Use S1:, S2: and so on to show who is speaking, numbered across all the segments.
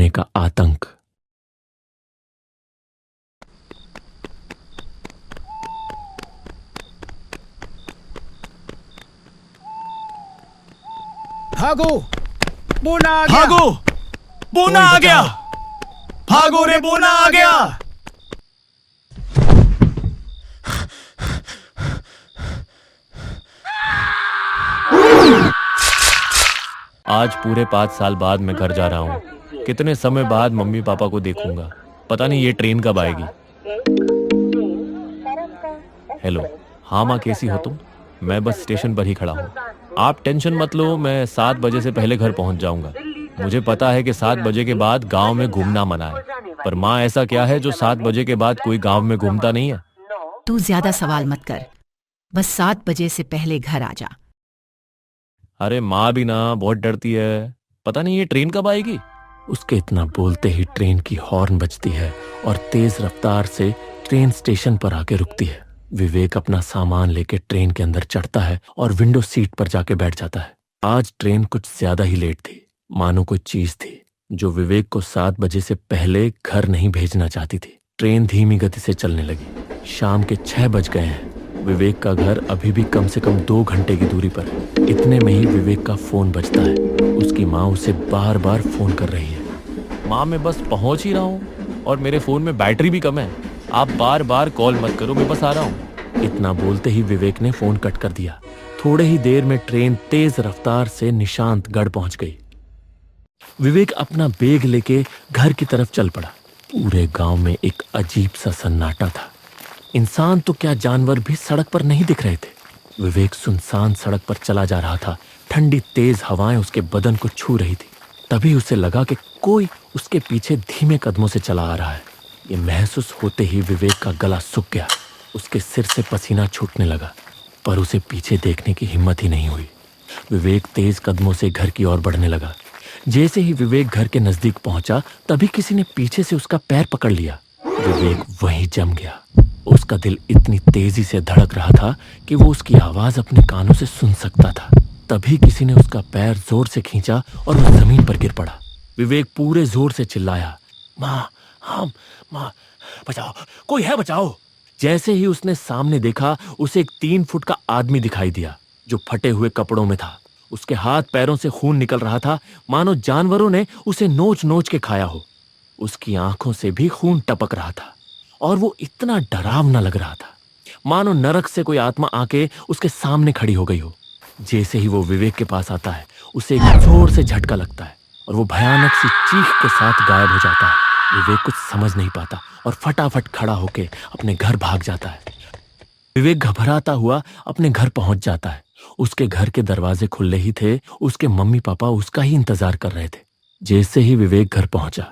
S1: होने का आतंक।
S2: भागो, बोना आ गया।
S3: भागो, बोना आ गया। भागो रे, बोना आ गया।
S1: आज पूरे 5 साल बाद मैं घर जा रहा हूँ। कितने समय बाद मम्मी पापा को देखूंगा। पता नहीं ये ट्रेन कब आएगी। हेलो। हाँ माँ, कैसी हो तुम? मैं बस स्टेशन पर ही खड़ा हूँ। आप टेंशन मत लो, मैं 7 बजे से पहले घर पहुँच जाऊंगा। मुझे पता है कि 7 बजे के बाद गांव में घूमना मना है, पर माँ ऐसा क्या है जो 7 बजे के बाद कोई गांव में घूमता नहीं है?
S4: तू ज्यादा सवाल मत कर, बस 7 बजे से पहले घर आ जा।
S1: अरे माँ भी ना बहुत डरती है। पता नहीं ये ट्रेन कब आएगी। उसके इतना बोलते ही ट्रेन की हॉर्न बजती है और तेज रफ्तार से ट्रेन स्टेशन पर आके रुकती है। विवेक अपना सामान लेके ट्रेन के अंदर चढ़ता है और विंडो सीट पर जाके बैठ जाता है। आज ट्रेन कुछ ज्यादा ही लेट थी, मानो कोई चीज थी जो विवेक को 7 बजे से पहले घर नहीं भेजना चाहती थी। ट्रेन धीमी गति से चलने लगी। शाम के 6 बज गए हैं। विवेक का घर अभी भी कम से कम 2 घंटे की दूरी पर है। इतने में ही विवेक का फोन बजता है। उसकी माँ उसे बार बार फोन कर रही है। माँ, मैं बस पहुंच ही रहा हूँ और मेरे फोन में बैटरी भी कम है। आप बार बार कॉल मत करो, मैं बस आ रहा हूँ। इतना बोलते ही विवेक ने फोन कट कर दिया। थोड़े ही देर में ट्रेन तेज रफ्तार से निशांतगढ़ पहुंच गई। विवेक अपना बैग लेके घर की तरफ चल पड़ा। पूरे गांव में एक अजीब सा सन्नाटा था। इंसान तो क्या, जानवर भी सड़क पर नहीं दिख रहे थे। विवेक सुनसान सड़क पर चला जा रहा था। ठंडी तेज हवाएं उसके बदन को छू रही थी। तभी उसे लगा कि कोई उसके पीछे धीमे कदमों से चला आ रहा है। ये महसूस होते ही विवेक का गला सूख गया। उसके सिर से पसीना छूटने लगा, पर उसे पीछे देखने की हिम्मत ही नहीं हुई। विवेक तेज कदमों से घर की ओर बढ़ने लगा। जैसे ही विवेक घर के नजदीक पहुंचा, तभी किसी ने पीछे से उसका पैर पकड़ लिया। विवेक वहीं जम गया। उसका दिल इतनी तेजी से धड़क रहा था कि वो उसकी आवाज अपने कानों से सुन सकता था। तभी किसी ने उसका पैर जोर से खींचा और वो जमीन पर गिर पड़ा। विवेक पूरे जोर से चिल्लाया, माँ, हाँ माँ, बचाओ, कोई है, बचाओ। जैसे ही उसने सामने देखा, उसे एक 3 फुट का आदमी दिखाई दिया जो फटे हुए कपड़ों में था। उसके हाथ पैरों से खून निकल रहा था, मानो जानवरों ने उसे नोच नोच के खाया हो। उसकी आंखों से भी खून टपक रहा था और वो इतना डरावना लग रहा था, मानो नरक से कोई आत्मा आके उसके सामने खड़ी हो गई हो। जैसे ही वो विवेक के पास आता है, उसे एक जोर से झटका लगता है और वो भयानक सी चीख के साथ गायब हो जाता है। विवेक कुछ समझ नहीं पाता और फटाफट खड़ा होके अपने घर भाग जाता है। विवेक घबराता हुआ अपने घर पहुंच जाता है। उसके घर के दरवाजे खुले ही थे। उसके मम्मी पापा उसका ही इंतजार कर रहे थे। जैसे ही विवेक घर पहुंचा,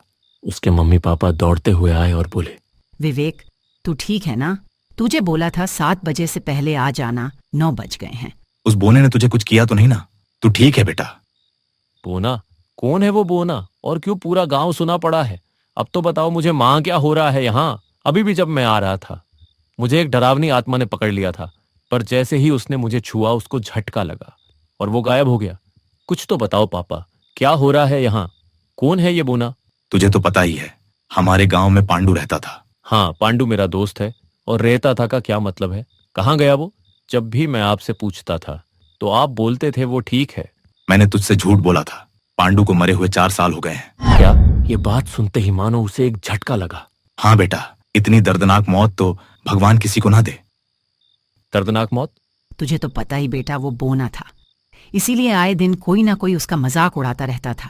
S1: उसके मम्मी पापा दौड़ते हुए आए और बोले,
S4: विवेक, तू ठीक है ना? तुझे बोला था 7 बजे से पहले आ जाना, 9 बज गए हैं।
S3: उस बोने ने तुझे कुछ किया तो नहीं ना? तू ठीक है बेटा?
S1: बोना? कौन है वो बोना और क्यों पूरा गांव सुना पड़ा है? अब तो बताओ मुझे, माँ, क्या हो रहा है यहाँ? अभी भी जब मैं आ रहा था, मुझे एक डरावनी आत्मा ने पकड़ लिया था, पर जैसे ही उसने मुझे छुआ, उसको झटका लगा और वो गायब हो गया। कुछ तो बताओ पापा, क्या हो रहा है यहाँ? कौन है ये बोना?
S3: तुझे तो पता ही है, हमारे गांव में पांडू रहता था।
S1: हाँ, पांडू मेरा दोस्त है। और रहता था का क्या मतलब है? कहाँ गया वो? जब भी मैं आपसे पूछता था तो आप बोलते थे वो ठीक है।
S3: मैंने तुझसे झूठ बोला था। पांडू को मरे हुए 4 साल हो गए हैं।
S1: क्या? ये बात सुनते ही मानो उसे एक झटका लगा।
S3: हाँ बेटा, इतनी दर्दनाक मौत तो भगवान किसी को ना दे।
S1: दर्दनाक मौत?
S4: तुझे तो पता ही बेटा, वो बोना था, इसीलिए आए दिन कोई ना कोई उसका मजाक उड़ाता रहता था।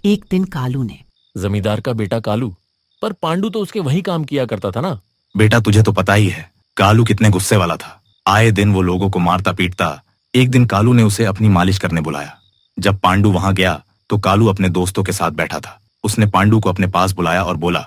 S4: एक दिन कालू ने,
S1: जमींदार का बेटा कालू? पर पांडू तो उसके वही काम किया करता था ना।
S3: बेटा तुझे तो पता ही है कालू कितने गुस्से वाला था। आए दिन वो लोगों को मारता पीटता। एक दिन कालू ने उसे अपनी मालिश करने बुलाया। जब पांडू वहां गया तो कालू अपने दोस्तों के साथ बैठा था। उसने पांडू को अपने पास बुलाया और बोला,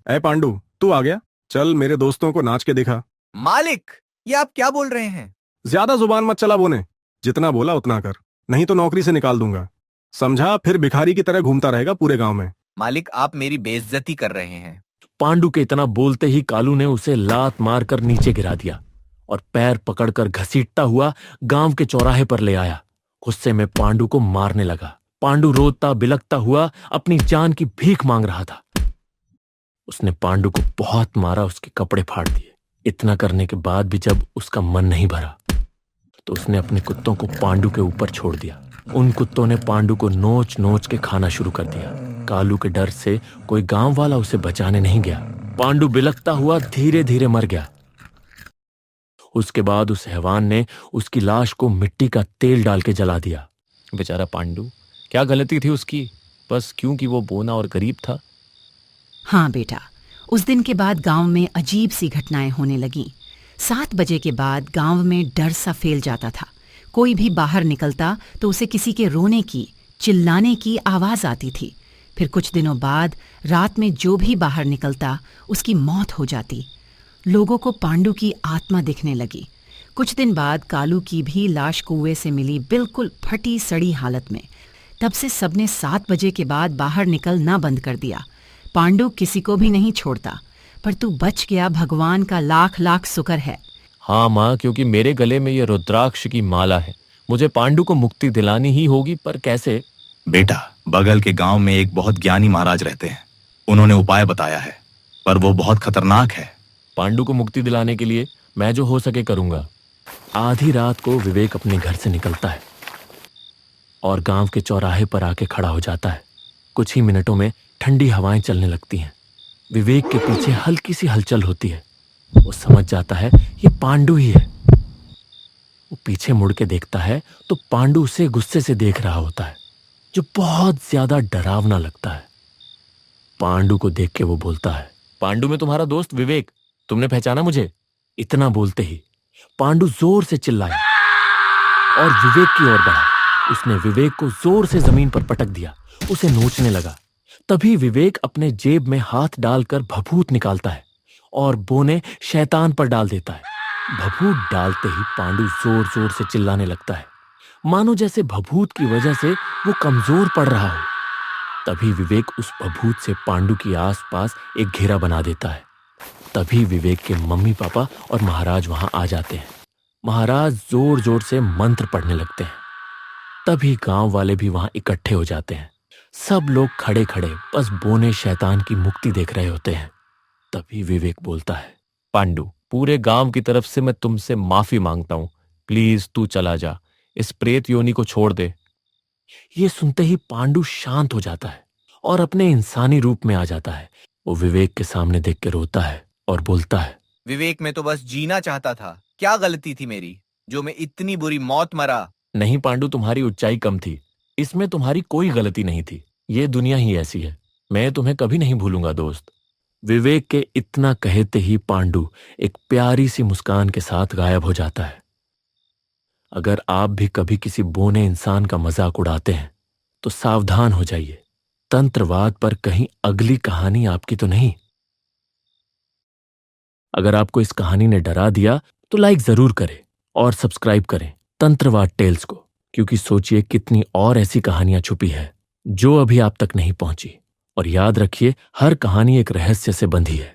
S5: ऐ पांडू, तू आ गया? चल मेरे दोस्तों को नाच के दिखा।
S6: मालिक, ये आप क्या बोल रहे हैं?
S5: ज्यादा जुबान मत चला बोने, जितना बोला उतना कर, नहीं तो नौकरी से निकाल दूंगा। समझा? फिर भिखारी की तरह घूमता रहेगा पूरे गांव में।
S6: मालिक, आप मेरी बेइज्जती कर रहे हैं।
S1: पांडू के इतना बोलते ही कालू ने उसे लात मारकर नीचे गिरा दिया और पैर पकड़कर घसीटता हुआ गांव के चौराहे पर ले आया। गुस्से में पांडू को मारने लगा। पांडु रोता बिलखता हुआ अपनी जान की भीख मांग रहा था। उसने पांडु को बहुत मारा, उसके कपड़े फाड़ दिए। इतना करने के बाद भी जब उसका मन नहीं भरा तो उसने अपने कुत्तों को पांडु के ऊपर छोड़ दिया। उन कुत्तों ने पांडु को नोच नोच के खाना शुरू कर दिया। कालू के डर से कोई गांव वाला उसे बचाने नहीं गया। पांडु बिलखता हुआ धीरे धीरे मर गया। उसके बाद उस हैवान ने उसकी लाश को मिट्टी का तेल डाल के जला दिया। बेचारा पांडु, क्या गलती थी उसकी? बस क्योंकि वो बोना और गरीब था।
S4: हाँ बेटा, उस दिन के बाद गांव में अजीब सी घटनाएं होने लगीं। 7 बजे के बाद गांव में डर सा फैल जाता था। कोई भी बाहर निकलता तो उसे किसी के रोने की, चिल्लाने की आवाज आती थी। फिर कुछ दिनों बाद रात में जो भी बाहर निकलता उसकी मौत हो जाती। लोगों को पांडु की आत्मा दिखने लगी। कुछ दिन बाद कालू की भी लाश कुएं से मिली, बिल्कुल फटी सड़ी हालत में। तब से सबने 7 बजे के बाद बाहर निकलना बंद कर दिया। पांडु किसी को भी नहीं छोड़ता। पर तू बच गया, भगवान का लाख लाख शुक्र है।
S1: हाँ माँ, क्योंकि मेरे गले में ये रुद्राक्ष की माला है। मुझे पांडु को मुक्ति दिलानी ही होगी, पर कैसे?
S3: बेटा, बगल के गांव में एक बहुत ज्ञानी महाराज रहते हैं। उन्होंने उपाय बताया है, पर वो बहुत खतरनाक है।
S1: पांडु को मुक्ति दिलाने के लिए मैं जो हो सके करूंगा। आधी रात को विवेक अपने घर से निकलता है और गांव के चौराहे पर आके खड़ा हो जाता है। कुछ ही मिनटों में ठंडी हवाएं चलने लगती हैं। विवेक के पीछे हल्की सी हलचल होती है। वो समझ जाता है ये पांडु ही है। वो पीछे मुड़ के देखता है तो पांडु उसे गुस्से से देख रहा होता है, जो बहुत ज्यादा डरावना लगता है। पांडु को देख के वो बोलता है, पांडु, मैं तुम्हारा दोस्त विवेक, तुमने पहचाना मुझे? इतना बोलते ही पांडु जोर से चिल्लाया और विवेक की ओर बढ़ा। उसने विवेक को जोर से जमीन पर पटक दिया, उसे नोचने लगा। तभी विवेक अपने जेब में हाथ डालकर भभूत निकालता है और बोने शैतान पर डाल देता है। भभूत डालते ही पांडु जोर जोर से चिल्लाने लगता है, मानो जैसे भभूत की वजह से वो कमजोर पड़ रहा हो। तभी विवेक उस भभूत से पांडु की आसपास एक घेरा बना देता है। तभी विवेक के मम्मी पापा और महाराज वहां आ जाते हैं। महाराज जोर जोर से मंत्र पढ़ने लगते हैं। तभी गांव वाले भी वहां इकट्ठे हो जाते हैं। सब लोग खड़े खड़े बस बोने शैतान की मुक्ति देख रहे होते हैं। तभी विवेक बोलता है, पांडु, पूरे गांव की तरफ से मैं तुमसे माफी मांगता हूं। प्लीज तू चला जा, इस प्रेत योनि को छोड़ दे। ये सुनते ही पांडु शांत हो जाता है और अपने इंसानी रूप में आ जाता है। वो विवेक के सामने देख के रोता है और बोलता है,
S6: विवेक, मैं तो बस जीना चाहता था। क्या गलती थी मेरी जो मैं इतनी बुरी मौत मरा?
S1: नहीं पांडु, तुम्हारी ऊंचाई कम थी, इसमें तुम्हारी कोई गलती नहीं थी। ये दुनिया ही ऐसी है। मैं तुम्हें कभी नहीं भूलूंगा दोस्त। विवेक के इतना कहते ही पांडु एक प्यारी सी मुस्कान के साथ गायब हो जाता है। अगर आप भी कभी किसी बोने इंसान का मजाक उड़ाते हैं तो सावधान हो जाइए। तंत्रवाद पर कहीं अगली कहानी आपकी तो नहीं। अगर आपको इस कहानी ने डरा दिया तो लाइक जरूर करें और सब्सक्राइब करें तंत्रवाद टेल्स को, क्योंकि सोचिए कितनी और ऐसी कहानियां छुपी है जो अभी आप तक नहीं पहुंची। और याद रखिए, हर कहानी एक रहस्य से बंधी है।